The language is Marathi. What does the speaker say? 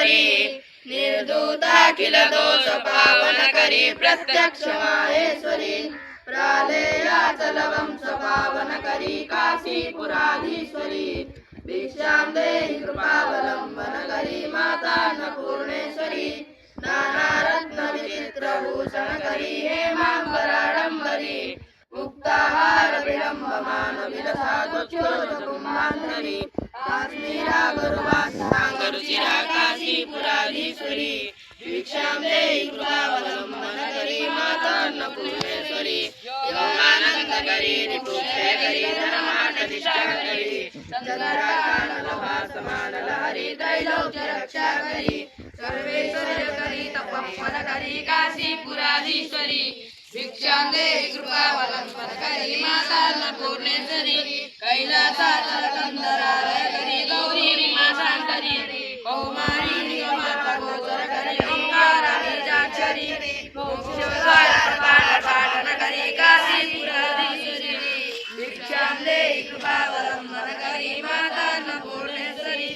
करी निर्दूताखिल दोष पावन करी प्रत्यक्ष माहेश्वरी प्रालेयाचलवंश पावन करी काशीपुराधीश्वरी भिक्षां देहि कृपावलंबन करी माता अन्नपूर्णेश्वरी नानारत्न विचित्रभूषण करी हेमांबराडंबरी मुक्ताहार विलंबमान विलसा दुच्छोदकुंभांधरी काश्मीरा गरुवासांगरुचिरा काशीपुराधीश्वरी भिक्षां देहि कृपावलंबन करी माता अन्नपूर्णेश्वरी योगानंद करी रिपुक्षय करी धर्माटनिष्ठा करी चंद्राकानलभा समान लहरी त्रैलोक्य रक्षा करी सर्वेश्वर करी तपस्वन करी काशीपुराधीश्वरी भिक्षां देहि कृपावलंबन करी माता अन्नपूर्णेश्वरी कैलासाचल कंदरालय करी गौरी उमाशंकरी कौमारी निगमार्थ गोचर करी ओंकारा बीजाक्षरी मोक्षद्वार पाठन करी काशीपुराधीश्वरी भिक्षां देहि कृपावलंबन करी माता अन्नपूर्णेश्वरी